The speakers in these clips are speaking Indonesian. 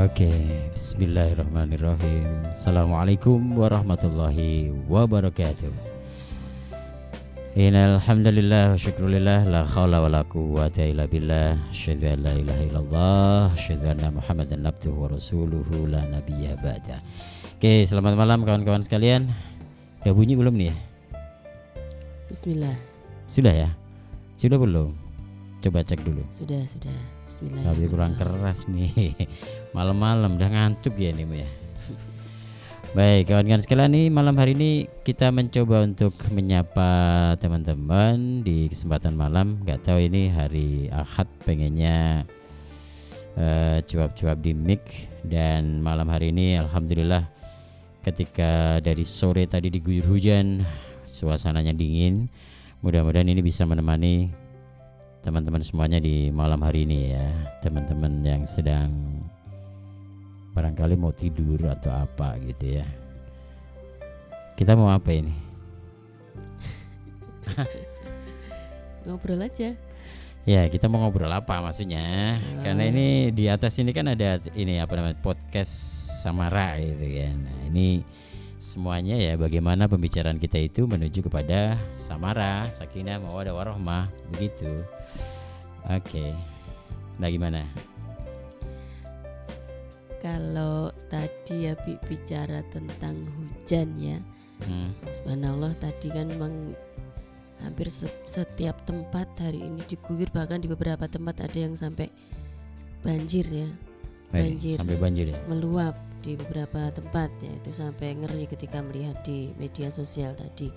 Oke, bismillahirrahmanirrahim. Assalamualaikum warahmatullahi wabarakatuh. Innal hamdalillah wa syukrulillah la haula wala quwwata illa billah. Asyhadu an la ilaha illallah, asyhadu anna Muhammadan abduhu wa rasuluhu la nabiyya ba'da. Oke, selamat malam kawan-kawan sekalian. Udah bunyi belum nih ya? Bismillah. Sudah ya? Sudah belum? Coba cek dulu. Sudah. Bismillah. Tapi kurang keras nih. Malam-malam udah ngantuk ya nih ya. Baik kawan-kawan sekalian, nih malam hari ini kita mencoba untuk menyapa teman-teman di kesempatan malam. Gak tahu ini hari Ahad pengennya cuap-cuap di mic. Dan malam hari ini alhamdulillah ketika dari sore tadi diguyur hujan, suasananya dingin. Mudah-mudahan ini bisa menemani teman-teman semuanya di malam hari ini ya. Teman-teman yang sedang barangkali mau tidur atau apa gitu ya. Kita mau apa ini? Ngobrol aja. Ya, kita mau ngobrol apa maksudnya? Karena ini di atas ini kan ada ini apa namanya, podcast Samara gitu kan. Nah, ini semuanya ya bagaimana pembicaraan kita itu menuju kepada Samara, Sakinah, Mawaddah Warahmah begitu. Oke. Nah, gimana? Kalau tadi ya bicara tentang hujan ya. Subhanallah, tadi kan memang hampir setiap tempat hari ini diguyur, bahkan di beberapa tempat ada yang sampai banjir ya. Sampai banjir ya. Meluap di beberapa tempat ya, itu sampai ngeri ketika melihat di media sosial tadi.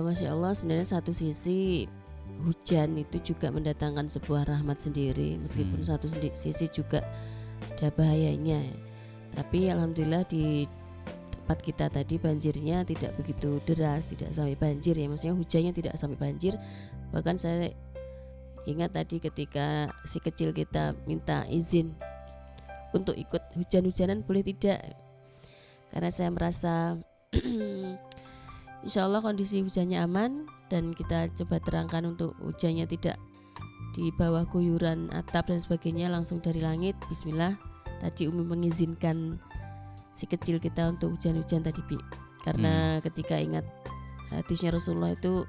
Masya Allah, sebenarnya satu sisi hujan itu juga mendatangkan sebuah rahmat sendiri, meskipun satu sisi juga ada bahayanya ya. Tapi alhamdulillah di tempat kita tadi banjirnya tidak begitu deras, tidak sampai banjir ya, maksudnya hujannya tidak sampai banjir. Bahkan saya ingat tadi ketika si kecil kita minta izin untuk ikut hujan-hujanan, boleh tidak, karena saya merasa insya Allah kondisi hujannya aman. Dan kita coba terangkan untuk hujannya tidak di bawah guyuran atap dan sebagainya, langsung dari langit. Bismillah. Tadi Umi mengizinkan si kecil kita untuk hujan-hujan tadi Bi, karena ketika ingat hadisnya Rasulullah itu,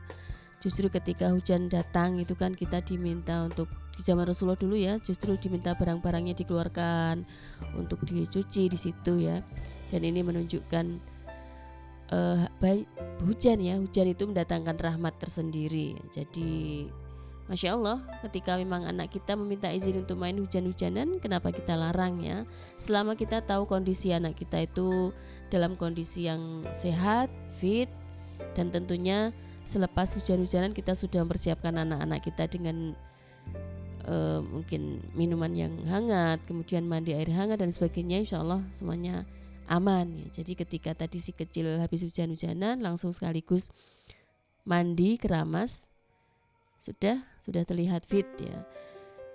justru ketika hujan datang itu kan kita diminta untuk, di zaman Rasulullah dulu ya, justru diminta barang-barangnya dikeluarkan untuk dicuci di situ ya. Dan ini menunjukkan hujan ya, hujan itu mendatangkan rahmat tersendiri. Jadi Masya Allah, ketika memang anak kita meminta izin untuk main hujan-hujanan, kenapa kita larang ya? Selama kita tahu kondisi anak kita itu dalam kondisi yang sehat, fit, dan tentunya selepas hujan-hujanan kita sudah mempersiapkan anak-anak kita dengan mungkin minuman yang hangat, kemudian mandi air hangat dan sebagainya, insya Allah semuanya aman ya. Jadi ketika tadi si kecil habis hujan-hujanan langsung sekaligus mandi keramas, sudah terlihat fit ya.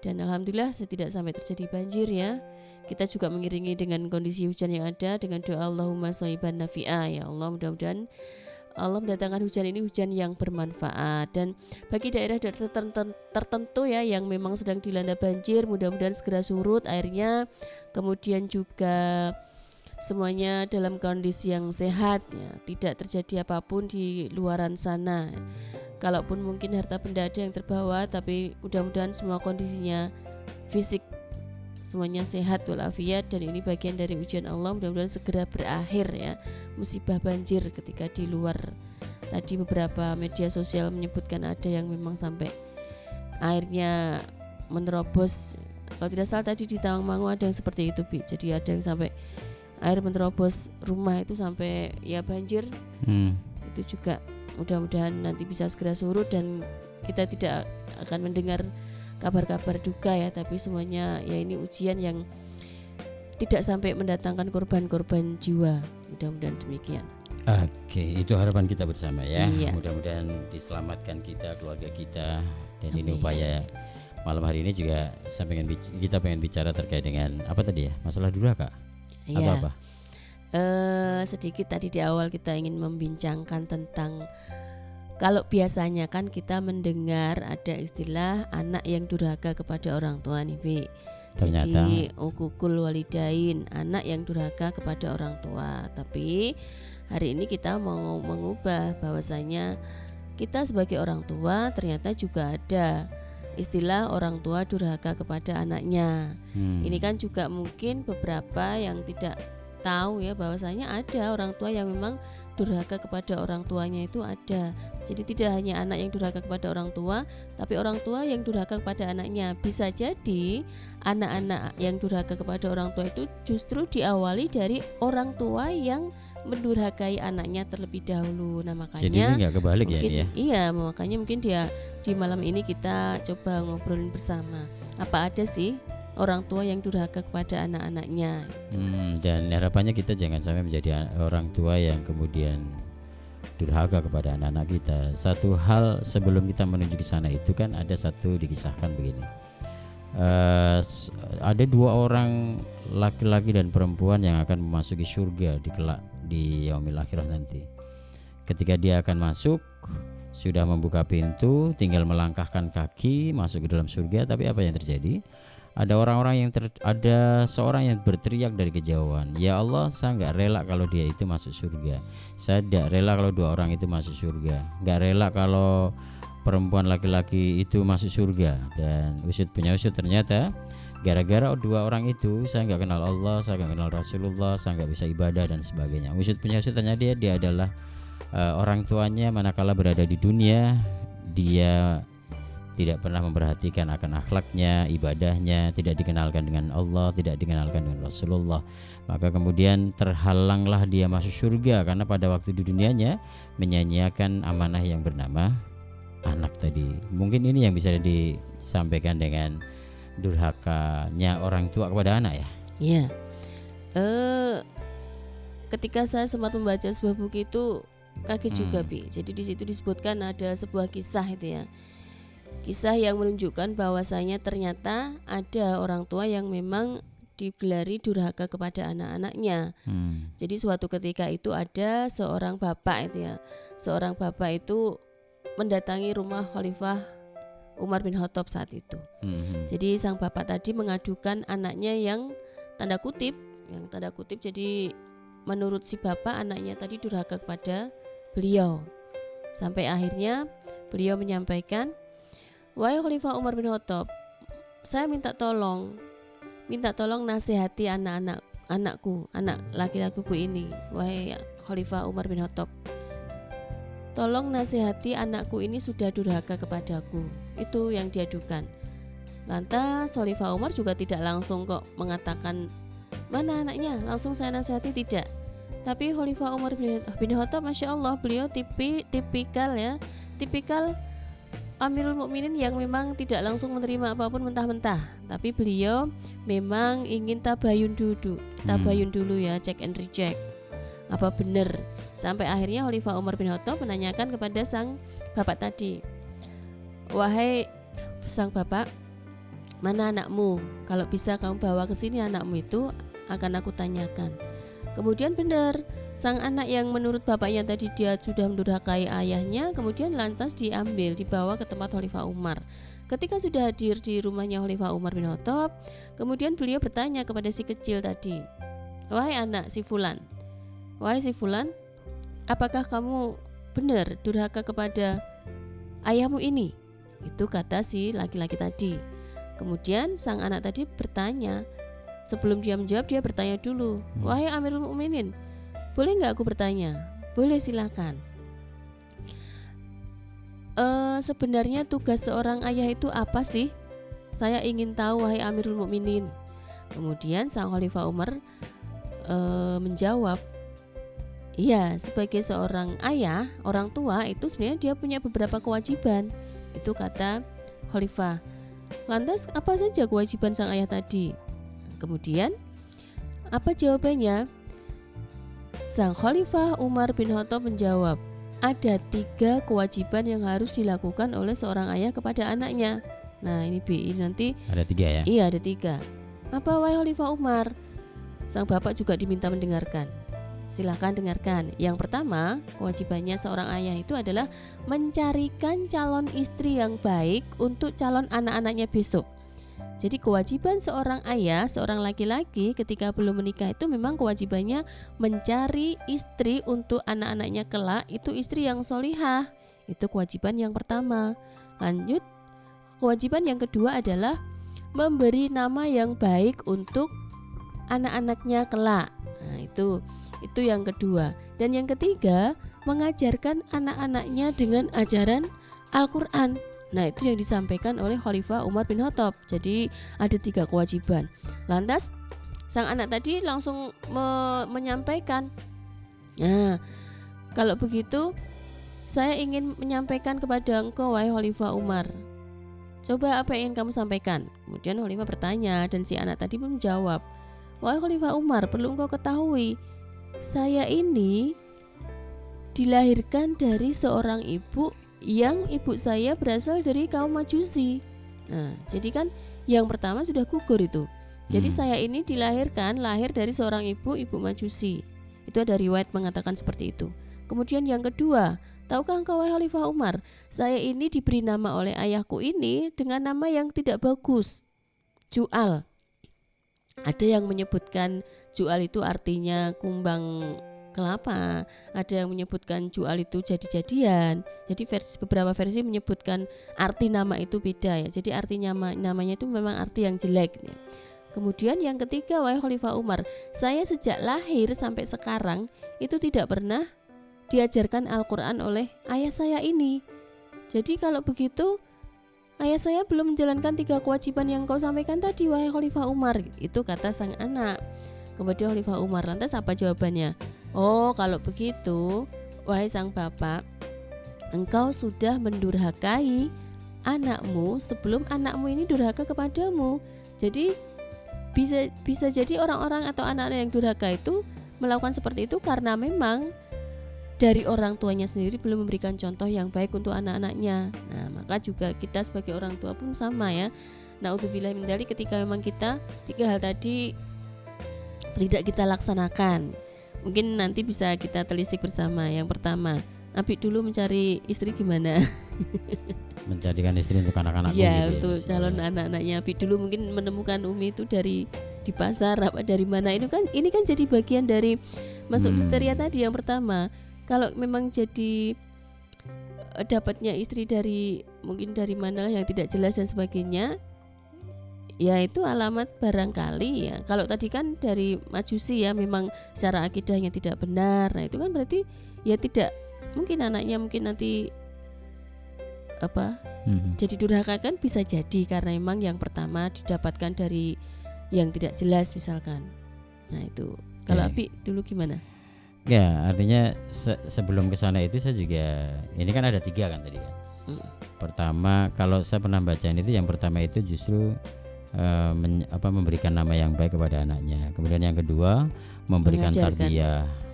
Dan alhamdulillah tidak sampai terjadi banjir ya. Kita juga mengiringi dengan kondisi hujan yang ada dengan doa Allahumma shayban nafi'a, ya Allah, mudah-mudahan Allah mendatangkan hujan ini hujan yang bermanfaat. Dan bagi daerah tertentu ya yang memang sedang dilanda banjir, mudah-mudahan segera surut airnya, kemudian juga semuanya dalam kondisi yang sehat ya, tidak terjadi apapun di luaran sana. Kalaupun mungkin harta benda ada yang terbawa, tapi mudah-mudahan semua kondisinya fisik semuanya sehat walafiat, dan ini bagian dari ujian Allah, mudah-mudahan segera berakhir ya musibah banjir. Ketika di luar tadi beberapa media sosial menyebutkan ada yang memang sampai airnya menerobos, kalau tidak salah tadi di Tawangmangu ada yang seperti itu Bi. Jadi ada yang sampai air menerobos rumah itu sampai ya banjir. Itu juga mudah-mudahan nanti bisa segera surut dan kita tidak akan mendengar kabar-kabar duka ya, tapi semuanya ya ini ujian yang tidak sampai mendatangkan korban-korban jiwa, mudah-mudahan demikian. Oke, itu harapan kita bersama ya. Iya. Mudah-mudahan diselamatkan kita, keluarga kita. Dan Amin. ini upaya malam hari ini juga kita pengen bicara terkait dengan apa tadi ya, masalah durhaka. Atau Iya. apa? Sedikit tadi di awal kita ingin membincangkan tentang, kalau biasanya kan kita mendengar ada istilah anak yang durhaka kepada orang tua nih Bi. Ternyata Jadi ukukul walidain, anak yang durhaka kepada orang tua. Tapi hari ini kita mau mengubah bahwasanya kita sebagai orang tua ternyata juga ada istilah orang tua durhaka kepada anaknya. Ini kan juga mungkin beberapa yang tidak tahu ya bahwasanya ada orang tua yang memang durhaka kepada orang tuanya itu ada. Jadi tidak hanya anak yang durhaka kepada orang tua, tapi orang tua yang durhaka kepada anaknya. Bisa jadi anak-anak yang durhaka kepada orang tua itu justru diawali dari orang tua yang mendurhakai anaknya terlebih dahulu. Nah makanya jadi ini nggak kebalik ya mungkin ini ya. iya, makanya mungkin dia di malam ini kita coba ngobrolin bersama. Apa ada sih orang tua yang durhaka kepada anak-anaknya? Dan harapannya kita jangan sampai menjadi orang tua yang kemudian durhaka kepada anak-anak kita. Satu hal sebelum kita menuju ke sana itu kan ada satu dikisahkan begini. Ada dua orang laki-laki dan perempuan yang akan memasuki surga di yaumil akhirah nanti. Ketika dia akan masuk, sudah membuka pintu, tinggal melangkahkan kaki masuk ke dalam surga. Tapi apa yang terjadi? Ada seorang yang berteriak dari kejauhan, ya Allah, saya nggak rela kalau dia itu masuk surga. Saya tidak rela kalau dua orang itu masuk surga. Nggak rela kalau perempuan laki-laki itu masuk surga. Dan usut punya usut, ternyata gara-gara dua orang itu saya nggak kenal Allah, saya nggak kenal Rasulullah, saya nggak bisa ibadah dan sebagainya. Usut punya usut, ternyata dia adalah orang tuanya manakala berada di dunia dia tidak pernah memperhatikan akan akhlaknya, ibadahnya, tidak dikenalkan dengan Allah, tidak dikenalkan dengan Rasulullah. Maka kemudian terhalanglah dia masuk surga karena pada waktu di dunianya menyanyiakan amanah yang bernama anak tadi. Mungkin ini yang bisa disampaikan dengan durhakanya orang tua kepada anak ya. Iya. Ketika saya sempat membaca sebuah buku itu kaget juga, Bi. Jadi di situ disebutkan ada sebuah kisah itu ya. Kisah yang menunjukkan bahwasanya ternyata ada orang tua yang memang digelari durhaka kepada anak-anaknya. Jadi suatu ketika itu ada seorang bapak itu ya. Seorang bapak itu mendatangi rumah Khalifah Umar bin Khattab saat itu. Jadi sang bapak tadi mengadukan anaknya yang tanda kutip jadi menurut si bapak anaknya tadi durhaka kepada beliau. Sampai akhirnya beliau menyampaikan, wahai Khalifah Umar bin Khattab, saya minta tolong nasihati anakku, anak laki-lakiku ini. Wahai Khalifah Umar bin Khattab, tolong nasihati anakku ini sudah durhaka kepadaku. Itu yang diadukan. Lantas Khalifah Umar juga tidak langsung kok mengatakan mana anaknya, langsung saya nasihati, tidak. Tapi Khalifah Umar bin Khattab, Masya Allah, beliau tipikal Amirul Mukminin yang memang tidak langsung menerima apapun mentah-mentah. Tapi beliau memang ingin tabayun dulu ya, check and recheck. Apa benar? Sampai akhirnya Khalifah Umar bin Khattab menanyakan kepada sang bapak tadi, wahai sang bapak, mana anakmu? Kalau bisa kamu bawa ke sini anakmu itu, akan aku tanyakan. Kemudian benar, sang anak yang menurut bapaknya tadi dia sudah mendurhakai ayahnya, kemudian lantas dibawa ke tempat Khalifah Umar. Ketika sudah hadir di rumahnya Khalifah Umar bin Khattab, kemudian beliau bertanya kepada si kecil tadi, wahai anak si Fulan, apakah kamu benar durhaka kepada ayahmu ini? Itu kata si laki-laki tadi. Kemudian sang anak tadi bertanya, sebelum dia menjawab dia bertanya dulu, wahai Amirul Mukminin, boleh nggak aku bertanya? Boleh, silakan. Sebenarnya tugas seorang ayah itu apa sih? Saya ingin tahu, wahai Amirul Mukminin. Kemudian sang Khalifah Umar menjawab, iya, sebagai seorang ayah, orang tua itu sebenarnya dia punya beberapa kewajiban. Itu kata Khalifah. Lantas apa saja kewajiban sang ayah tadi? Kemudian apa jawabannya? Sang Khalifah Umar bin Khattab menjawab, ada 3 kewajiban yang harus dilakukan oleh seorang ayah kepada anaknya. Nah ini BI nanti ada 3 ya? Iya, ada 3. Apa wahai Khalifah Umar? Sang bapak juga diminta mendengarkan. Silakan dengarkan. Yang pertama, kewajibannya seorang ayah itu adalah mencarikan calon istri yang baik untuk calon anak-anaknya besok. Jadi kewajiban seorang ayah, seorang laki-laki ketika belum menikah itu memang kewajibannya mencari istri untuk anak-anaknya kelak, itu istri yang solihah. Itu kewajiban yang pertama. Lanjut, kewajiban yang kedua adalah memberi nama yang baik untuk anak-anaknya kelak. Nah, itu yang kedua. Dan yang ketiga, mengajarkan anak-anaknya dengan ajaran Al-Quran. Nah, itu yang disampaikan oleh Khalifah Umar bin Khattab. Jadi ada 3 kewajiban. Lantas sang anak tadi langsung menyampaikan, nah, kalau begitu saya ingin menyampaikan kepada engkau wahai Khalifah Umar, coba apa yang ingin kamu sampaikan? Kemudian Khalifah bertanya dan si anak tadi pun menjawab, wahai Khalifah Umar, perlu engkau ketahui, saya ini dilahirkan dari seorang ibu yang ibu saya berasal dari kaum Majusi. Nah, jadi kan yang pertama sudah gugur itu. Jadi saya ini lahir dari seorang ibu Majusi. Itu ada riwayat mengatakan seperti itu. Kemudian yang kedua, tahukah engkau wahai Khalifah Umar, saya ini diberi nama oleh ayahku ini dengan nama yang tidak bagus, Ju'al. Ada yang menyebutkan Ju'al itu artinya kumbang kelapa, ada yang menyebutkan Ju'al itu jadi-jadian. Jadi beberapa versi menyebutkan arti nama itu beda ya. Jadi artinya namanya itu memang arti yang jelek nih. Kemudian yang ketiga, wahai Khalifah Umar, saya sejak lahir sampai sekarang itu tidak pernah diajarkan Al-Quran oleh ayah saya ini. Jadi kalau begitu ayah saya belum menjalankan 3 kewajiban yang kau sampaikan tadi wahai Khalifah Umar. Itu kata sang anak. Kemudian Khalifah Umar, lantas apa jawabannya? Oh, kalau begitu wahai sang bapak, engkau sudah mendurhakai anakmu sebelum anakmu ini durhaka kepadamu. Jadi bisa jadi orang-orang atau anak-anak yang durhaka itu melakukan seperti itu karena memang dari orang tuanya sendiri belum memberikan contoh yang baik untuk anak-anaknya. Nah, maka juga kita sebagai orang tua pun sama ya. Naudzubillah min dzalik, ketika memang kita 3 hal tadi tidak kita laksanakan, mungkin nanti bisa kita telisik bersama. Yang pertama, Abi dulu mencari istri gimana? Mencarikan istri untuk anak-anakku ya, gitu untuk calon anak-anaknya. Abi dulu mungkin menemukan Umi itu di pasar apa dari mana. Ini kan jadi bagian dari masuk kriteria tadi yang pertama. Kalau memang jadi dapatnya istri dari mungkin dari mana yang tidak jelas dan sebagainya, ya itu alamat barangkali ya. Kalau tadi kan dari Majusi ya, memang secara akidahnya tidak benar. Nah, itu kan berarti ya tidak mungkin anaknya mungkin nanti jadi durhaka, kan bisa jadi karena memang yang pertama didapatkan dari yang tidak jelas misalkan. Nah, itu kalau Abi dulu gimana? Ya, artinya sebelum ke sana itu saya juga, ini kan ada 3 kan tadi kan. Pertama, kalau saya pernah bacaan itu, yang pertama itu justru memberikan nama yang baik kepada anaknya. Kemudian yang kedua, memberikan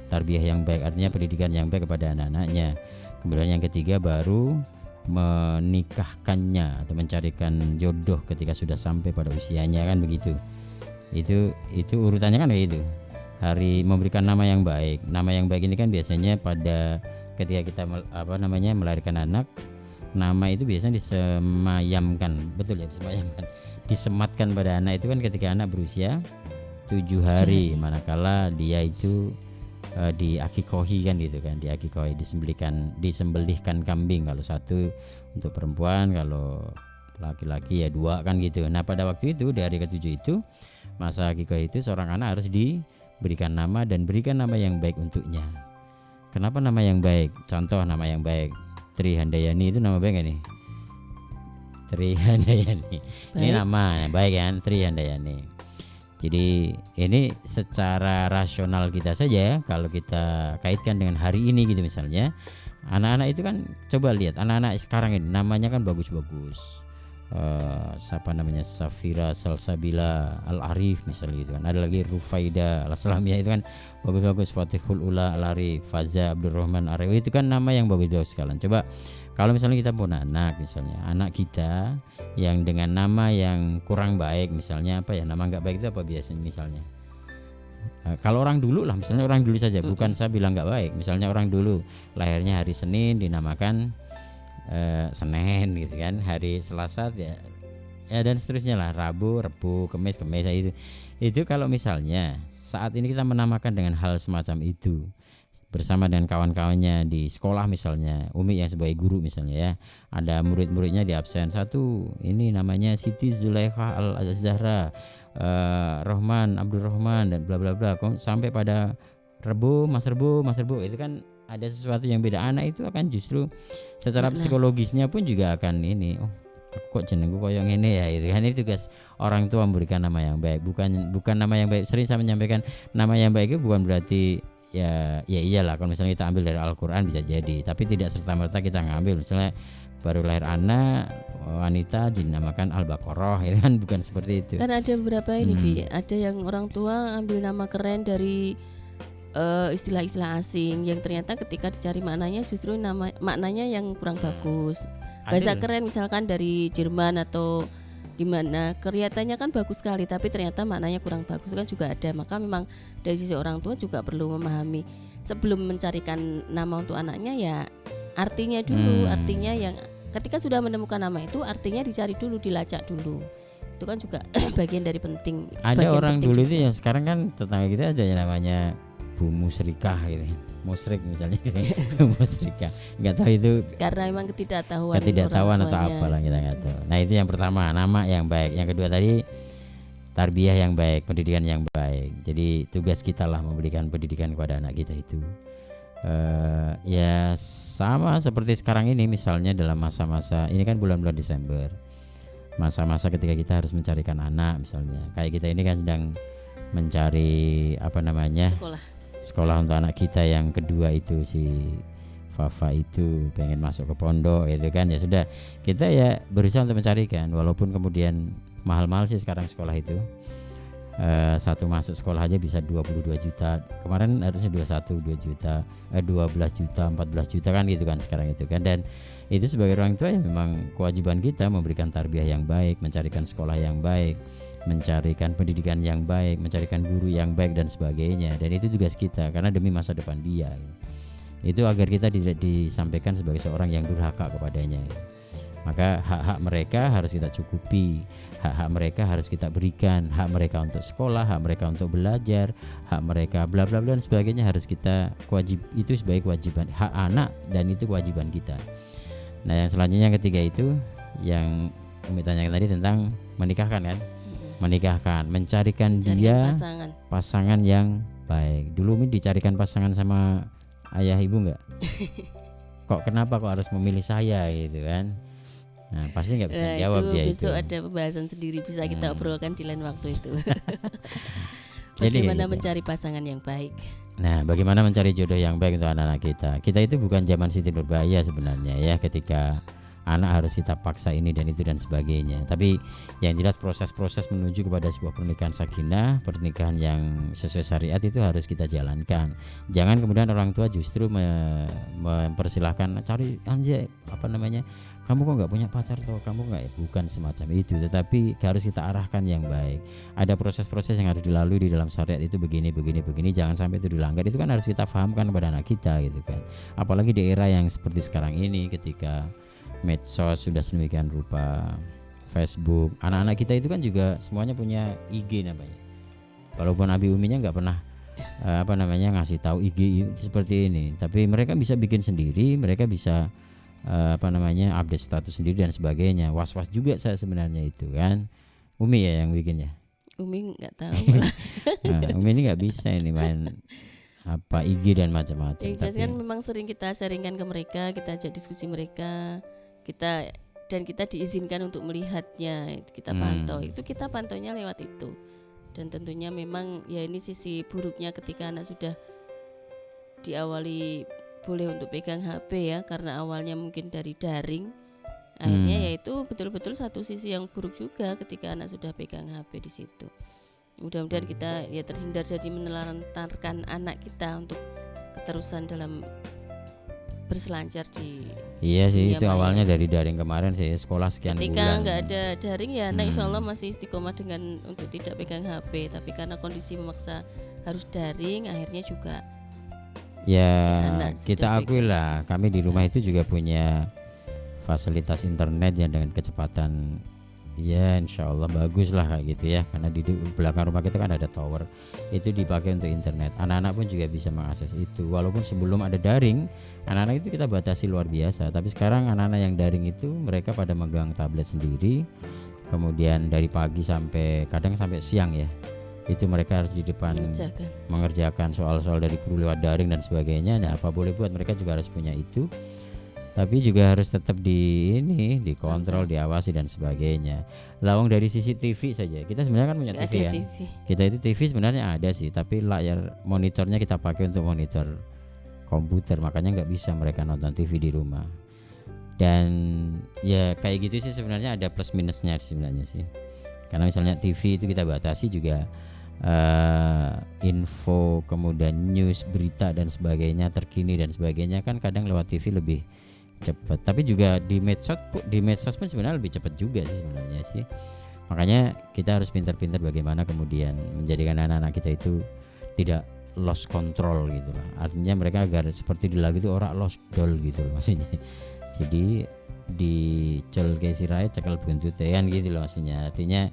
tarbiyah yang baik, artinya pendidikan yang baik kepada anak-anaknya. Kemudian yang ketiga baru menikahkannya atau mencarikan jodoh ketika sudah sampai pada usianya, kan begitu. Itu urutannya kan kayak gitu. Hari memberikan nama yang baik. Nama yang baik ini kan biasanya pada ketika kita melahirkan anak, nama itu biasanya disemayamkan, betul ya, disematkan pada anak itu kan ketika anak berusia 7 hari, manakala dia itu diakikohi kan gitu kan, diakikohi, disembelihkan kambing, kalau 1 untuk perempuan, kalau laki-laki ya 2 kan gitu. Nah, pada waktu itu di hari ke-7 itu masa akikoh itu seorang anak harus diberikan nama dan berikan nama yang baik untuknya. Kenapa nama yang baik? Contoh nama yang baik, Tri Handayani, itu nama baik gak nih? Tri Handayani. Ini nama baik kan, Tri Handayani. Jadi ini secara rasional kita saja, kalau kita kaitkan dengan hari ini gitu misalnya, anak-anak itu kan coba lihat anak-anak sekarang ini namanya kan bagus-bagus. Siapa namanya, Safira Salsabila Al-Arif misalnya gitu kan, ada lagi Rufaida Al-Aslamiyah, itu kan bagus-bagus, Fatihul Ula Al-Arif, Faza Abdurrahman Arif, itu kan nama yang bagus-bagus sekalian. Coba kalau misalnya kita punya anak, misalnya anak kita yang dengan nama yang kurang baik, misalnya apa ya, nama nggak baik itu apa biasanya misalnya, kalau orang dulu lah, misalnya orang dulu saja, bukan saya bilang nggak baik, misalnya orang dulu lahirnya hari Senin dinamakan Senin gitu kan, hari Selasa ya ya dan seterusnya lah, Rabu, Rebu, Kemis, Kemis itu kalau misalnya saat ini kita menamakan dengan hal semacam itu bersama dengan kawan-kawannya di sekolah misalnya, Umi yang sebagai guru misalnya ya, ada murid-muridnya di absen satu, ini namanya Siti Zulaikha Al-Zahra, Rohman, Abdul Rahman dan bla bla bla, sampai pada Rebo, Mas Rebo, itu kan ada sesuatu yang beda. Anak itu akan justru secara psikologisnya pun juga akan ini, oh aku kok jenengku koyo ngene ya, itu kan. Itu guys, orang tua memberikan nama yang baik, bukan nama yang baik. Sering saya menyampaikan nama yang baik itu bukan berarti ya iyalah kalau misalnya kita ambil dari Al-Quran bisa jadi, tapi tidak serta-merta kita ngambil misalnya baru lahir anak wanita dinamakan Al-Baqarah, itu kan bukan seperti itu. Kan ada beberapa ini Bi, ada yang orang tua ambil nama keren dari istilah-istilah asing yang ternyata ketika dicari maknanya justru maknanya yang kurang bagus. Bahasa keren misalkan dari Jerman atau di mana kelihatannya kan bagus sekali tapi ternyata maknanya kurang bagus, kan juga ada. Maka memang dari sisi orang tua juga perlu memahami sebelum mencarikan nama untuk anaknya ya artinya dulu, artinya yang ketika sudah menemukan nama itu artinya dicari dulu, dilacak dulu. Itu kan juga bagian dari penting. Ada orang dulu itu yang sekarang kan tetangga kita ada yang namanya Bu Musrikah gitu, Musrik misalnya Bu Musrikah, nggak tahu itu karena memang ketidaktahuan atau apalah, kita nggak tahu. Nah itu yang pertama, nama yang baik. Yang kedua tadi tarbiyah yang baik, pendidikan yang baik. Jadi tugas kita lah memberikan pendidikan kepada anak kita itu. Ya sama seperti sekarang ini misalnya dalam masa-masa ini kan bulan-bulan Desember, masa-masa ketika kita harus mencarikan anak misalnya. Kayak kita ini kan sedang mencari sekolah untuk anak kita yang kedua itu, si Fafa itu pengen masuk ke pondok itu kan. Ya sudah, kita ya berusaha untuk mencarikan, walaupun kemudian mahal-mahal sih sekarang sekolah itu. Satu masuk sekolah aja bisa 22 juta, kemarin harusnya 21, 2 juta, 12 juta, 14 juta kan gitu kan sekarang itu kan. Dan itu sebagai orang tua ya memang kewajiban kita memberikan tarbiyah yang baik, mencarikan sekolah yang baik, mencarikan pendidikan yang baik, mencarikan guru yang baik dan sebagainya. Dan itu tugas kita karena demi masa depan dia. Itu agar kita tidak disampaikan sebagai seorang yang durhaka kepadanya. Maka hak-hak mereka harus kita cukupi, hak-hak mereka harus kita berikan, hak mereka untuk sekolah, hak mereka untuk belajar, hak mereka bla bla bla dan sebagainya harus kita itu sebagai kewajiban hak anak, dan itu kewajiban kita. Nah yang selanjutnya yang ketiga itu yang Umi tanyakan tadi tentang menikahkan kan. Menikahkan, mencarikan dia pasangan yang baik. Dulu Umi dicarikan pasangan sama ayah ibu enggak? Kenapa kok harus memilih saya gitu kan? Nah pasti nggak bisa jawab dia itu. Besok ada pembahasan sendiri, bisa kita obrolkan di lain waktu itu. Bagaimana mencari pasangan yang baik. Nah bagaimana mencari jodoh yang baik untuk anak-anak kita. Kita itu bukan zaman Siti Nurbaya sebenarnya ya, ketika anak harus kita paksa ini dan itu dan sebagainya. Tapi yang jelas proses-proses menuju kepada sebuah pernikahan sakinah, pernikahan yang sesuai syariat itu harus kita jalankan. Jangan kemudian orang tua justru mempersilahkan cari kamu kok nggak punya pacar toh, kamu nggak, bukan semacam itu. Tetapi harus kita arahkan yang baik. Ada proses-proses yang harus dilalui di dalam syariat itu begini, jangan sampai itu dilanggar. Itu kan harus kita fahamkan kepada anak kita gitu kan. Apalagi di era yang seperti sekarang ini ketika medsos sudah sedemikian rupa, Facebook, anak-anak kita itu kan juga semuanya punya IG namanya. Walaupun abi uminya nggak pernah ngasih tahu IG seperti ini, tapi mereka bisa bikin sendiri, mereka bisa update status sendiri dan sebagainya. Was-was juga saya sebenarnya itu kan. Umi ya yang bikinnya. Umi nggak tahu. Umi ini nggak bisa ini main IG dan macam-macam. Yang jelas kan memang sering kita sharingkan ke mereka, kita ajak diskusi mereka. Kita diizinkan untuk melihatnya, kita pantau. Itu kita pantaunya lewat itu. Dan tentunya memang ya ini sisi buruknya ketika anak sudah diawali boleh untuk pegang HP ya, karena awalnya mungkin dari daring. Akhirnya yaitu betul-betul satu sisi yang buruk juga ketika anak sudah pegang HP di situ. Mudah-mudahan kita ya terhindar dari menelantarkan anak kita untuk keterusan dalam berselancar di iya sih itu awalnya dari daring kemarin sih, sekolah sekian ketika bulan. Nggak ada daring ya anak insya Allah masih istiqomah dengan untuk tidak pegang HP, tapi karena kondisi memaksa harus daring akhirnya juga ya kita akui lah, kami di rumah itu juga punya fasilitas internet yang dengan kecepatan Ya insya Allah bagus lah kayak gitu ya, karena di belakang rumah kita kan ada tower, itu dipakai untuk internet. Anak-anak pun juga bisa mengakses itu. Walaupun sebelum ada daring, anak-anak itu kita batasi luar biasa. Tapi sekarang anak-anak yang daring itu mereka pada megang tablet sendiri. Kemudian dari pagi sampai kadang sampai siang ya, itu mereka harus di depan mengerjakan soal-soal dari guru lewat daring dan sebagainya. Nah apa boleh buat, mereka juga harus punya itu. Tapi juga harus tetap dikontrol, diawasi dan sebagainya. Lawang dari sisi TV saja, kita sebenarnya kan punya TV ya. Kita itu TV sebenarnya ada sih, tapi layar monitornya kita pakai untuk monitor komputer, makanya nggak bisa mereka nonton TV di rumah. Dan ya kayak gitu sih sebenarnya, ada plus minusnya sebenarnya sih. Karena misalnya TV itu kita batasi juga info, kemudian news, berita dan sebagainya, terkini dan sebagainya kan kadang lewat TV lebih cepat. Tapi juga di medsos pun sebenarnya lebih cepat juga sih sebenarnya sih. Makanya kita harus pintar-pintar bagaimana kemudian menjadikan anak-anak kita itu tidak lost control gitu lah. Artinya mereka agar seperti di lagu itu orang lost doll gitu loh maksudnya. Jadi di col ke sirai cekal buntutean gitu loh maksudnya. Artinya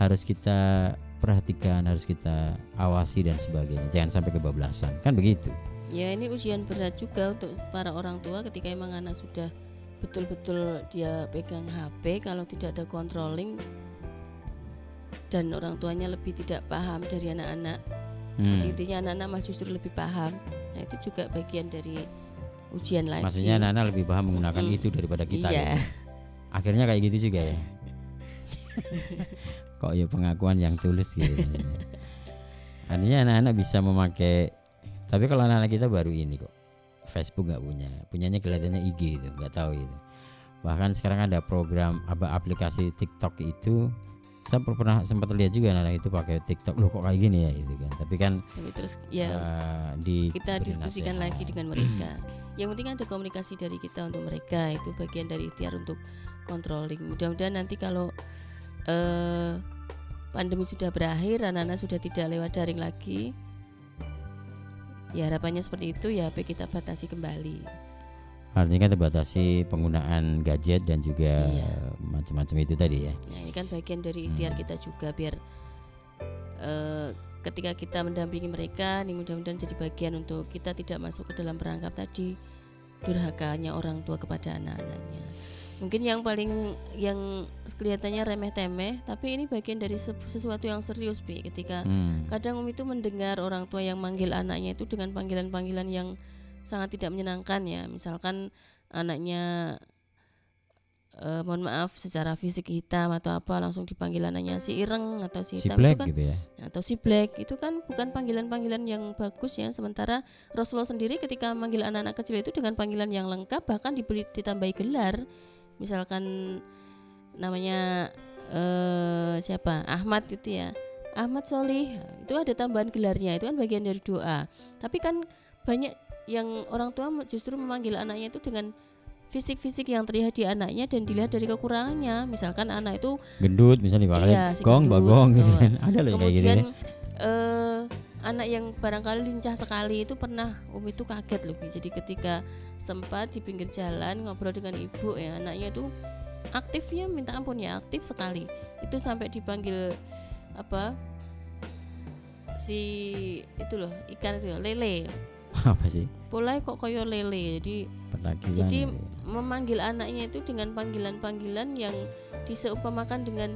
harus kita perhatikan, harus kita awasi dan sebagainya. Jangan sampai kebablasan. Kan begitu. Ya ini ujian berat juga untuk para orang tua ketika emang anak sudah betul-betul dia pegang HP, kalau tidak ada controlling dan orang tuanya lebih tidak paham dari anak-anak. Intinya anak-anak malah justru lebih paham. Nah itu juga bagian dari ujian lagi. Maksudnya anak-anak lebih paham menggunakan itu daripada kita ya. Akhirnya kayak gitu juga ya. Kok ya pengakuan yang tulus gitu. Artinya anak-anak bisa memakai. Tapi kalau anak-anak kita baru ini kok Facebook nggak punyanya kelihatannya IG itu, nggak tahu itu. Bahkan sekarang ada program aplikasi TikTok itu, saya pernah sempat lihat juga anak itu pakai TikTok. Loh kok kayak gini ya itu kan. Tapi terus ya kita diskusikan lagi dengan mereka. Yang penting ada komunikasi dari kita untuk mereka, itu bagian dari ikhtiar untuk controlling. Mudah-mudahan nanti kalau pandemi sudah berakhir, anak-anak sudah tidak lewat daring lagi. Ya harapannya seperti itu ya, HP kita batasi kembali. Artinya kan terbatasi penggunaan gadget dan juga macam-macam itu tadi ya. Nah ini kan bagian dari ikhtiar kita juga biar ketika kita mendampingi mereka, ini mudah-mudahan jadi bagian untuk kita tidak masuk ke dalam perangkap tadi durhakanya orang tua kepada anak-anaknya. Mungkin yang kelihatannya remeh-temeh, tapi ini bagian dari sesuatu yang serius, Bi. Ketika kadang Umi itu mendengar orang tua yang manggil anaknya itu dengan panggilan-panggilan yang sangat tidak menyenangkan ya. Misalkan anaknya mohon maaf secara fisik hitam atau apa, langsung dipanggil anaknya si ireng atau si hitam, black itu kan gitu ya. Atau si black, itu kan bukan panggilan-panggilan yang bagus ya. Sementara Rasulullah sendiri ketika manggil anak-anak kecil itu dengan panggilan yang lengkap, bahkan ditambahi gelar. Misalkan namanya siapa, Ahmad itu ya, Ahmad Solih, itu ada tambahan gelarnya, itu kan bagian dari doa. Tapi kan banyak yang orang tua justru memanggil anaknya itu dengan fisik-fisik yang terlihat di anaknya dan dilihat dari kekurangannya. Misalkan anak itu gendut misalnya, si bagong gitu kan. Ada loh kayak gitu ya. Anak yang barangkali lincah sekali itu pernah itu kaget loh. Jadi ketika sempat di pinggir jalan ngobrol dengan ibu ya, anaknya itu aktifnya minta ampun ya, aktif sekali. Itu sampai dipanggil si itu loh, ikan itu lele. Apa sih? Polai kok koyo lele. Jadi memanggil anaknya itu dengan panggilan-panggilan yang diseumpamakan dengan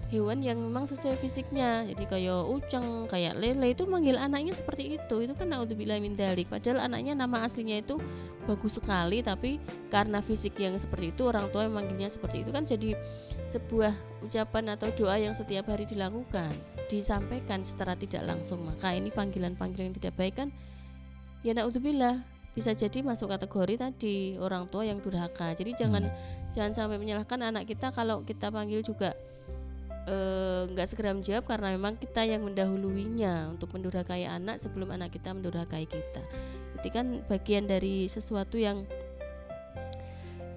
hewan yang memang sesuai fisiknya. Jadi kayak uceng, kayak lele, itu manggil anaknya seperti itu. Itu kan naudzubillah min dzalik. Padahal anaknya nama aslinya itu bagus sekali, tapi karena fisik yang seperti itu, orang tua yang manggilnya seperti itu, kan jadi sebuah ucapan atau doa yang setiap hari dilakukan, disampaikan secara tidak langsung. Maka ini panggilan-panggilan yang tidak baik kan, ya naudzubillah, bisa jadi masuk kategori tadi orang tua yang durhaka. Jadi jangan sampai menyalahkan anak kita kalau kita panggil juga nggak segera menjawab, karena memang kita yang mendahuluinya untuk mendurhakai anak sebelum anak kita mendurhakai kita. Itu kan bagian dari sesuatu yang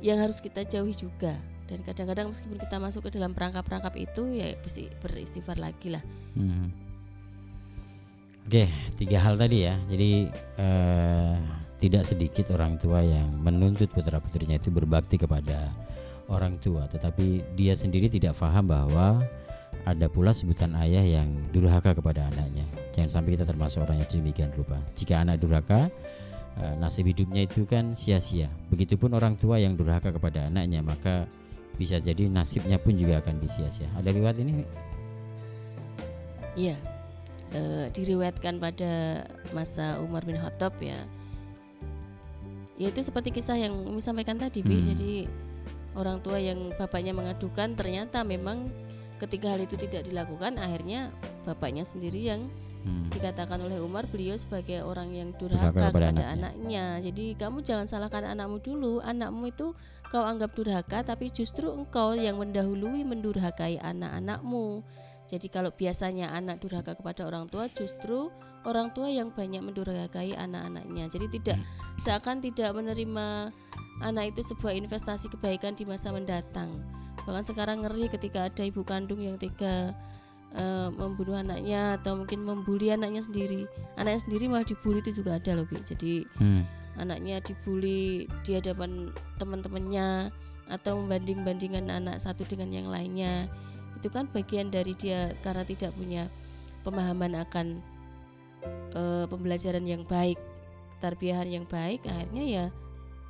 harus kita jauhi juga. Dan kadang-kadang meskipun kita masuk ke dalam perangkap-perangkap itu, ya mesti beristighfar lagi lah. Oke, 3 hal tadi ya. Jadi tidak sedikit orang tua yang menuntut putra-putrinya itu berbakti kepada orang tua, tetapi dia sendiri tidak paham bahwa ada pula sebutan ayah yang durhaka kepada anaknya. Jangan sampai kita termasuk orang yang demikian rupa. Jika anak durhaka, nasib hidupnya itu kan sia-sia. Begitupun orang tua yang durhaka kepada anaknya, maka bisa jadi nasibnya pun juga akan disia-sia. Ada riwayat ini? Iya, diriwayatkan pada masa Umar bin Khattab ya. Ya itu seperti kisah yang Umi sampaikan tadi, Bi. Jadi orang tua yang bapaknya mengadukan, ternyata memang ketika hal itu tidak dilakukan, akhirnya bapaknya sendiri yang dikatakan oleh Umar, beliau sebagai orang yang durhaka kepada anaknya. Jadi kamu jangan salahkan anakmu dulu. Anakmu itu kau anggap durhaka, tapi justru engkau yang mendahului mendurhakai anak-anakmu. Jadi kalau biasanya anak durhaka kepada orang tua, justru orang tua yang banyak mendurhakai anak-anaknya. Jadi seakan tidak menerima anak itu sebuah investasi kebaikan di masa mendatang. Bahkan sekarang ngeri ketika ada ibu kandung yang tega membunuh anaknya atau mungkin membuli anaknya sendiri. Anaknya sendiri malah dibully, itu juga ada loh, Bi. Jadi anaknya dibully di hadapan teman-temannya atau membanding-bandingkan anak satu dengan yang lainnya. Itu kan bagian dari dia karena tidak punya pemahaman akan pembelajaran yang baik, tarbiyahan yang baik. Akhirnya ya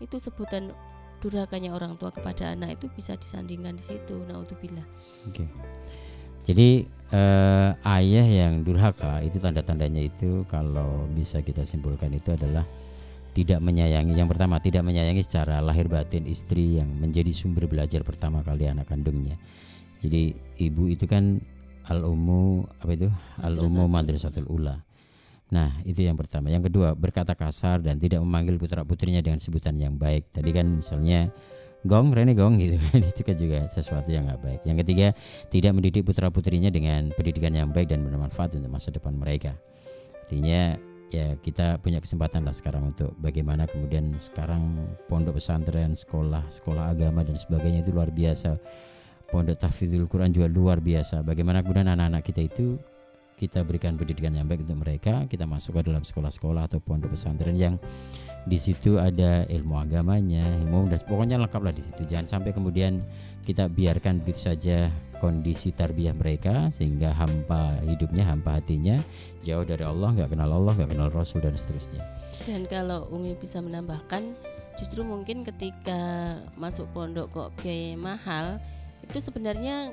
itu sebutan durhakanya orang tua kepada anak itu bisa disandingkan di situ. Naudzubillah. Oke. Jadi ayah yang durhaka itu tanda-tandanya itu kalau bisa kita simpulkan itu adalah tidak menyayangi. Yang pertama, tidak menyayangi secara lahir batin istri yang menjadi sumber belajar pertama kali anak kandungnya. Jadi ibu itu kan al-ummu madrasatul ula. Nah, itu yang pertama. Yang kedua, berkata kasar dan tidak memanggil putra-putrinya dengan sebutan yang baik. Tadi kan misalnya gong, Rene gong gitu kan. Itu kan juga sesuatu yang gak baik. Yang ketiga, tidak mendidik putra-putrinya dengan pendidikan yang baik dan bermanfaat untuk masa depan mereka. Artinya ya kita punya kesempatan lah sekarang untuk bagaimana kemudian sekarang pondok pesantren, sekolah agama dan sebagainya itu luar biasa. Pondok tahfidzul Quran juga luar biasa. Bagaimana kemudian anak-anak kita itu kita berikan pendidikan yang baik untuk mereka. Kita masuk ke dalam sekolah-sekolah atau pondok pesantren yang di situ ada ilmu agamanya, ilmu dan pokoknya lengkap lah di situ. Jangan sampai kemudian kita biarkan begitu saja kondisi tarbiyah mereka sehingga hampa hidupnya, hampa hatinya, jauh dari Allah, nggak kenal Allah, nggak kenal Rasul dan seterusnya. Dan kalau Umi bisa menambahkan, justru mungkin ketika masuk pondok kok biaya mahal, itu sebenarnya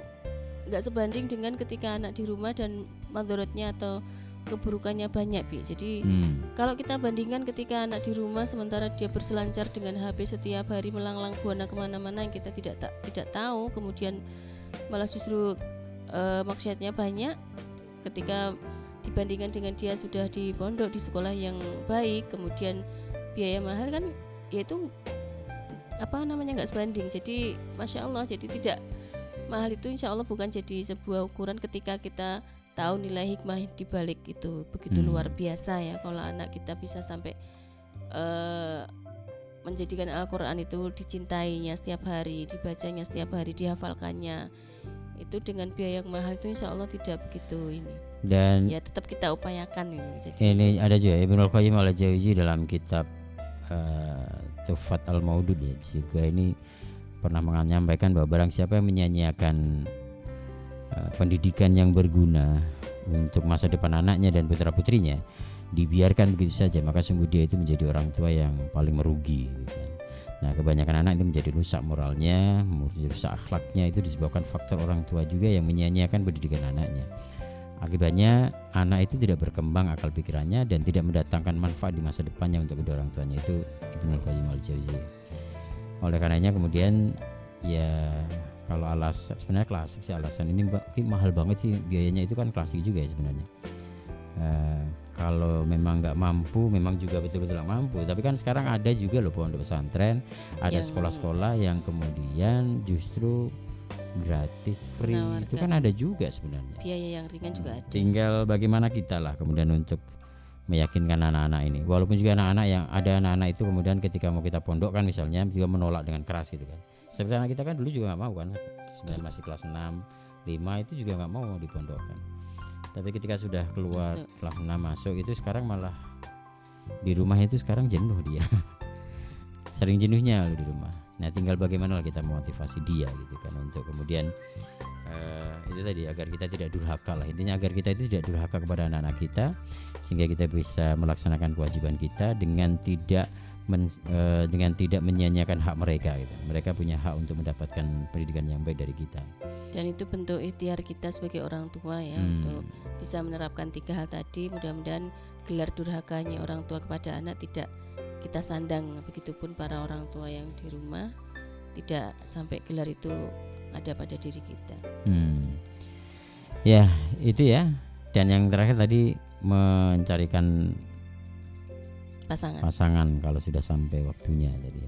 nggak sebanding dengan ketika anak di rumah dan mandorotnya atau keburukannya banyak, Bi. Jadi kalau kita bandingkan ketika anak di rumah sementara dia berselancar dengan HP setiap hari melanglang buana kemana-mana yang kita tidak tahu, kemudian malah justru maksiatnya banyak. Ketika dibandingkan dengan dia sudah di pondok di sekolah yang baik, kemudian biaya mahal kan, yaitu nggak sebanding. Jadi masya Allah, jadi tidak mahal itu insya Allah bukan jadi sebuah ukuran ketika kita tahu nilai hikmah di balik itu begitu luar biasa ya. Kalau anak kita bisa sampai menjadikan Al-Quran itu dicintainya setiap hari, dibacanya setiap hari, dihafalkannya, itu dengan biaya yang mahal itu insya Allah tidak begitu ini. Dan ya tetap kita upayakan ini. Jadi ini ada juga Ibnul Qayyim al-Jauzi dalam kitab Tuhfat al-Maudud ya, juga ini pernah menyampaikan bahwa barang siapa yang menyanyiakan pendidikan yang berguna untuk masa depan anaknya dan putra-putrinya, dibiarkan begitu saja, maka sungguh dia itu menjadi orang tua yang paling merugi gitu kan. Nah, kebanyakan anak itu menjadi rusak moralnya, rusak akhlaknya, itu disebabkan faktor orang tua juga yang menyia-nyiakan pendidikan anaknya. Akibatnya anak itu tidak berkembang akal pikirannya dan tidak mendatangkan manfaat di masa depannya untuk kedua orang tuanya. Itu Ibnul Qayyim al-Jauzi. Oleh karenanya kemudian ya kalau sebenarnya klasik sih alasan ini mahal banget sih biayanya, itu kan klasik juga ya sebenarnya. Kalau memang nggak mampu, memang juga betul-betul nggak mampu. Tapi kan sekarang ada juga loh pondok pesantren, ada sekolah-sekolah yang kemudian justru gratis, free, itu kan ada juga sebenarnya. Biaya yang ringan juga ada. Tinggal bagaimana kita lah kemudian untuk meyakinkan anak-anak ini. Walaupun juga anak-anak itu kemudian ketika mau kita pondokkan misalnya juga menolak dengan keras gitu kan. Seperti anak kita kan dulu juga nggak mau kan, sebenarnya masih kelas 6, 5 itu juga nggak mau dipondokkan. Tapi ketika sudah keluar kelas 6 masuk itu sekarang malah di rumah itu sekarang jenuh dia. sering jenuhnya di rumah. Nah tinggal bagaimana kita memotivasi dia gitu kan untuk kemudian itu tadi agar kita tidak durhaka lah, intinya agar kita itu tidak durhaka kepada anak-anak kita, sehingga kita bisa melaksanakan kewajiban kita dengan tidak menyia-nyiakan hak mereka gitu. Mereka punya hak untuk mendapatkan pendidikan yang baik dari kita. Dan itu bentuk ikhtiar kita sebagai orang tua ya, untuk bisa menerapkan 3 hal tadi. Mudah-mudahan gelar durhakanya orang tua kepada anak tidak kita sandang. Begitupun para orang tua yang di rumah, tidak sampai gelar itu ada pada diri kita. Ya itu ya. Dan yang terakhir tadi mencarikan pasangan kalau sudah sampai waktunya. Jadi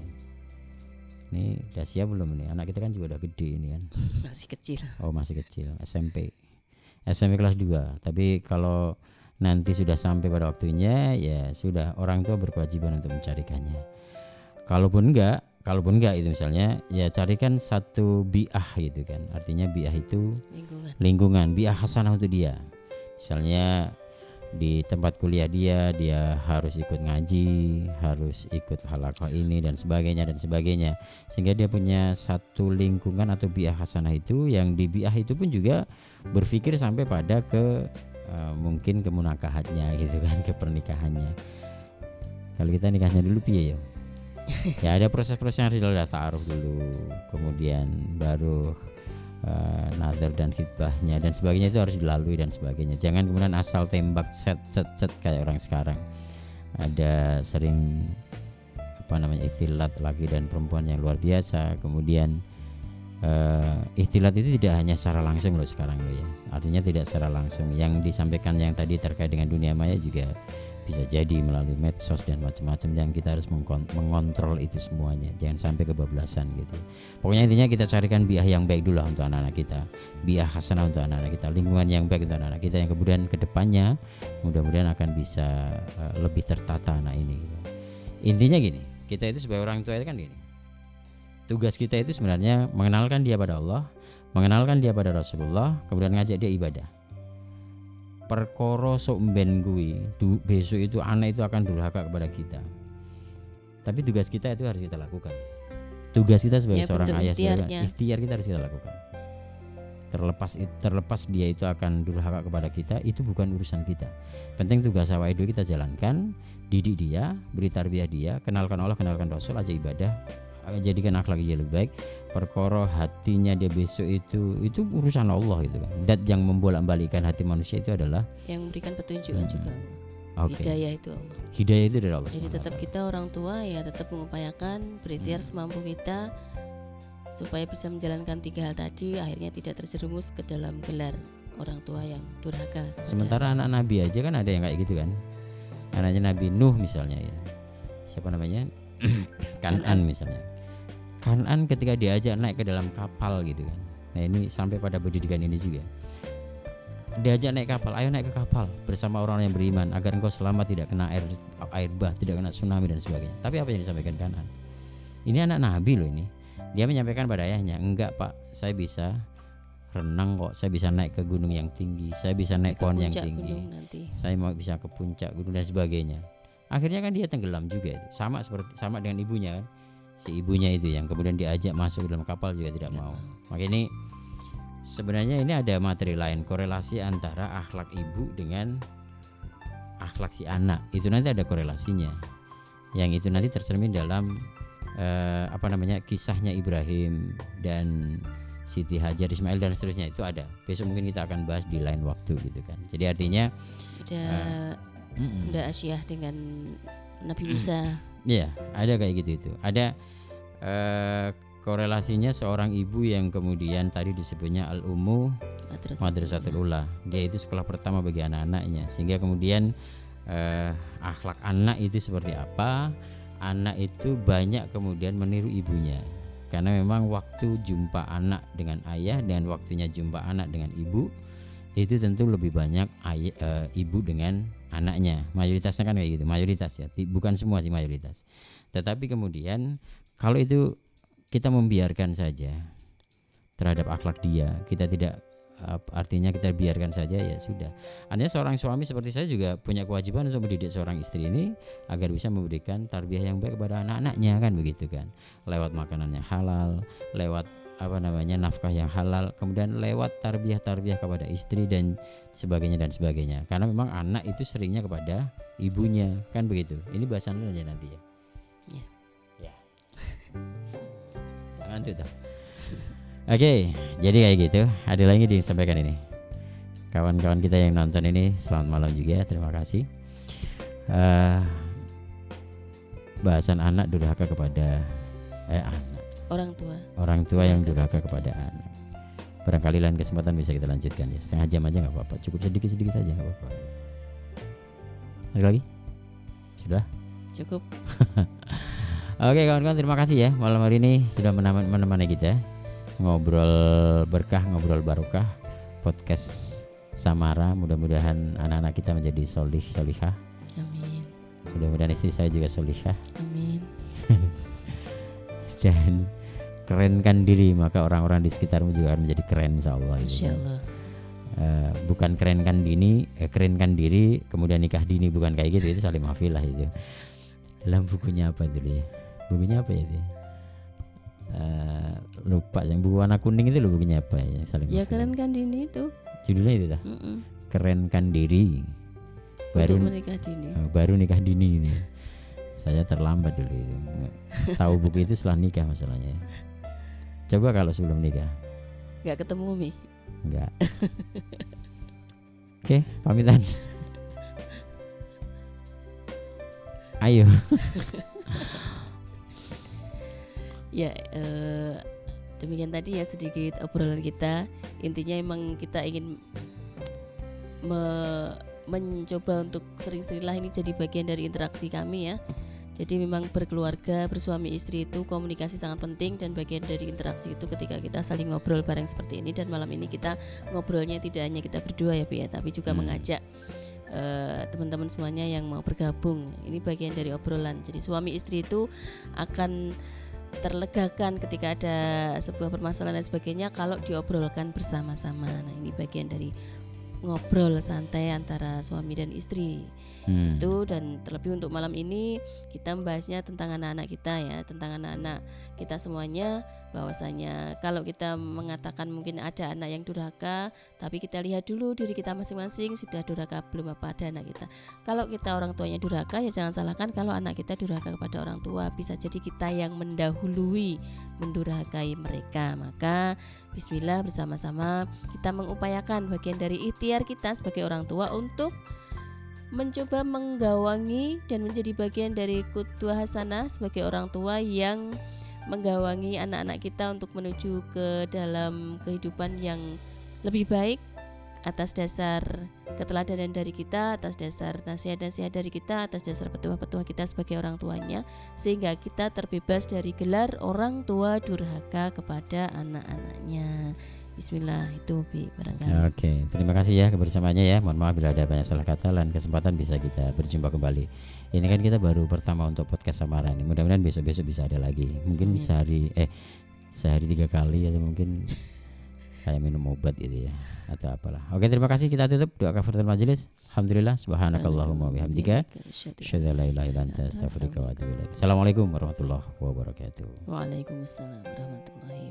ini udah siap belum nih? Anak kita kan juga udah gede ini kan. Masih kecil. Oh masih kecil, SMP kelas 2. Tapi kalau nanti sudah sampai pada waktunya, ya sudah, orang tua berkewajiban untuk mencarikannya. Kalaupun enggak itu misalnya, ya carikan satu bi'ah gitu kan. Artinya bi'ah itu lingkungan, bi'ah hasanah untuk dia. Misalnya di tempat kuliah dia harus ikut ngaji, harus ikut halaqah ini dan sebagainya, sehingga dia punya satu lingkungan atau bi'ah hasanah itu, yang di bi'ah itu pun juga berpikir sampai pada ke mungkin kemunakahannya gitu kan, ke pernikahannya. Kalau kita nikahnya dulu piye ya? Ya ada proses-proses yang harus dilalui, ta'aruf dulu, kemudian baru nazar dan khitbahnya dan sebagainya itu harus dilalui dan sebagainya. Jangan kemudian asal tembak set kayak orang sekarang. Ada sering ikhtilat laki dan perempuan yang luar biasa. Kemudian ikhtilat itu tidak hanya secara langsung loh sekarang loh ya. Artinya tidak secara langsung. Yang disampaikan yang tadi terkait dengan dunia maya juga bisa jadi melalui medsos dan macam-macam, yang kita harus mengontrol itu semuanya, jangan sampai kebablasan gitu. Pokoknya intinya kita carikan bi'ah yang baik dulu untuk anak-anak kita, bi'ah hasanah untuk anak-anak kita, lingkungan yang baik untuk anak-anak kita, yang kemudian kedepannya mudah-mudahan akan bisa lebih tertata anak ini gitu. Intinya gini, kita itu sebagai orang tua itu kan gini, tugas kita itu sebenarnya mengenalkan dia pada Allah, mengenalkan dia pada Rasulullah, kemudian ngajak dia ibadah. Perkara sok mben kuwi besok itu anak itu akan durhaka kepada kita, tapi tugas kita itu harus kita lakukan. Tugas kita sebagai seorang ayah, sebagai ikhtiar kita harus kita lakukan. Terlepas dia itu akan durhaka kepada kita, itu bukan urusan kita. Penting tugas awal itu kita jalankan, didik dia, beri tarbiyah dia, kenalkan Allah, kenalkan Rasul, aja ibadah, jadikan akhlak dia lebih baik. Perkara hatinya dia besok itu urusan Allah gitu kan. Dan yang membolak-balikkan hati manusia itu adalah yang memberikan petunjukan juga Allah. Hidayah itu Allah. Hidayah itu dari Allah. Jadi tetap kita orang tua ya tetap mengupayakan berikhtiar semampu kita supaya bisa menjalankan 3 hal tadi, akhirnya tidak terjerumus ke dalam gelar orang tua yang durhaka. Sementara anak Nabi aja kan ada yang kayak gitu kan. Anaknya Nabi Nuh misalnya ya. Siapa namanya? Kan'an misalnya. Kan'an ketika diajak naik ke dalam kapal gitu kan. Nah ini sampai pada pendidikan ini juga. Diajak naik kapal, ayo naik ke kapal bersama orang yang beriman agar engkau selamat, tidak kena air bah, tidak kena tsunami dan sebagainya. Tapi apa yang disampaikan Kan'an? Ini anak Nabi loh ini. Dia menyampaikan pada ayahnya, enggak pak, saya bisa renang kok, saya bisa naik ke gunung yang tinggi, saya bisa naik pohon yang tinggi, saya mau bisa ke puncak gunung dan sebagainya. Akhirnya kan dia tenggelam juga itu. Sama dengan ibunya kan. Si ibunya itu yang kemudian diajak masuk dalam kapal juga tidak mau. Maka ini sebenarnya ini ada materi lain, korelasi antara akhlak ibu dengan akhlak si anak. Itu nanti ada korelasinya. Yang itu nanti tercermin dalam kisahnya Ibrahim dan Siti Hajar, Ismail dan seterusnya, itu ada. Besok mungkin kita akan bahas di lain waktu gitu kan. Jadi artinya ada Asyah dengan Nabi Musa. Iya, ada kayak gitu itu. Ada korelasinya seorang ibu yang kemudian tadi disebutnya Al-Ummu Madrasatul Ula. Dia itu sekolah pertama bagi anak-anaknya, sehingga kemudian akhlak anak itu seperti apa? Anak itu banyak kemudian meniru ibunya. Karena memang waktu jumpa anak dengan ayah dan waktunya jumpa anak dengan ibu itu tentu lebih banyak ibu dengan anaknya. Mayoritasnya kan kayak gitu, mayoritas ya, bukan semua sih, mayoritas. Tetapi kemudian kalau itu kita membiarkan saja terhadap akhlak dia, kita tidak artinya kita biarkan saja, ya sudah. Artinya seorang suami seperti saya juga punya kewajiban untuk mendidik seorang istri ini agar bisa memberikan tarbiyah yang baik kepada anak-anaknya, kan begitu kan, lewat makanan yang halal, lewat nafkah yang halal, kemudian lewat tarbiyah kepada istri dan sebagainya. Karena memang anak itu seringnya kepada ibunya, kan begitu. Ini bahasan aja nanti ya. Ya. Jangan tuh. Oke, jadi kayak gitu. Ada lagi disampaikan ini. Kawan-kawan kita yang nonton ini, selamat malam juga. Terima kasih. Bahasan anak durhaka kepada orang tua yang durhaka kepada anak. Barangkali lain kesempatan bisa kita lanjutkan ya. Setengah jam aja nggak apa-apa. Cukup sedikit saja nggak apa-apa. Ada lagi? Sudah? Cukup. Oke kawan-kawan, terima kasih ya malam hari ini sudah menemani kita ngobrol berkah, ngobrol barokah, podcast Samara. Mudah-mudahan anak-anak kita menjadi solihah. Amin. Mudah-mudahan istri saya juga solihah. Amin. Dan kerenkan diri, maka orang-orang di sekitarmu juga akan menjadi keren insyaallah. Insyaallah. Bukan kerenkan diri kemudian nikah dini, bukan kayak gitu. Itu saling mafilah itu. Dalam bukunya apa dulu ya? Bukunya apa ya itu? Lupa, yang buku warna kuning itu loh, bukunya apa ya? Saling ya mafilah. kerenkan dini itu. Judulnya itu dah. Kerenkan diri. Baru nikah dini ini. Saya terlambat dulu itu. Tahu buku itu setelah nikah masalahnya. Coba kalau sebelum nikah. Enggak ketemu Umi. Enggak. Oke, pamitan. Ayo. Ya, demikian tadi ya sedikit obrolan kita. Intinya emang kita ingin mencoba untuk sering-seringlah ini jadi bagian dari interaksi kami ya. Jadi memang berkeluarga, bersuami istri itu komunikasi sangat penting, dan bagian dari interaksi itu ketika kita saling ngobrol bareng seperti ini. Dan malam ini kita ngobrolnya tidak hanya kita berdua ya Bu ya, tapi juga mengajak teman-teman semuanya yang mau bergabung. Ini bagian dari obrolan. Jadi suami istri itu akan terlegakan ketika ada sebuah permasalahan dan sebagainya kalau diobrolkan bersama-sama. Nah ini bagian dari ngobrol santai antara suami dan istri itu. Dan terlebih untuk malam ini kita membahasnya tentang anak-anak kita ya, tentang anak-anak kita semuanya, bahwasanya kalau kita mengatakan mungkin ada anak yang durhaka, tapi kita lihat dulu diri kita masing-masing, sudah durhaka belum apa ada anak kita. Kalau kita orang tuanya durhaka, ya jangan salahkan kalau anak kita durhaka kepada orang tua. Bisa jadi kita yang mendahului mendurhakai mereka. Maka bismillah, bersama-sama kita mengupayakan bagian dari ikhtiar kita sebagai orang tua untuk mencoba menggawangi dan menjadi bagian dari qudwah hasanah sebagai orang tua yang menggawangi anak-anak kita untuk menuju ke dalam kehidupan yang lebih baik atas dasar keteladanan dari kita, atas dasar nasihat-nasihat dari kita, atas dasar petuah-petuah kita sebagai orang tuanya, sehingga kita terbebas dari gelar orang tua durhaka kepada anak-anaknya. Bismillah, itu barangkali. Oke, terima kasih ya kebersamaannya ya. Mohon maaf bila ada banyak salah kata, lain kesempatan bisa kita berjumpa kembali. Ini kan kita baru pertama untuk podcast Samara ini. Mudah-mudahan besok-besok bisa ada lagi. Mungkin sehari 3 kali, atau mungkin kayak minum obat gitu ya, atau apalah. Oke, terima kasih. Kita tutup doa kafaratul majelis. Alhamdulillah, subhanakallahumma wa bihamdika, asyhadu an la ilaha illa anta, astaghfiruka wa atubu ilaik. Assalamualaikum warahmatullahi wabarakatuh. Waalaikumsalam warahmatullahi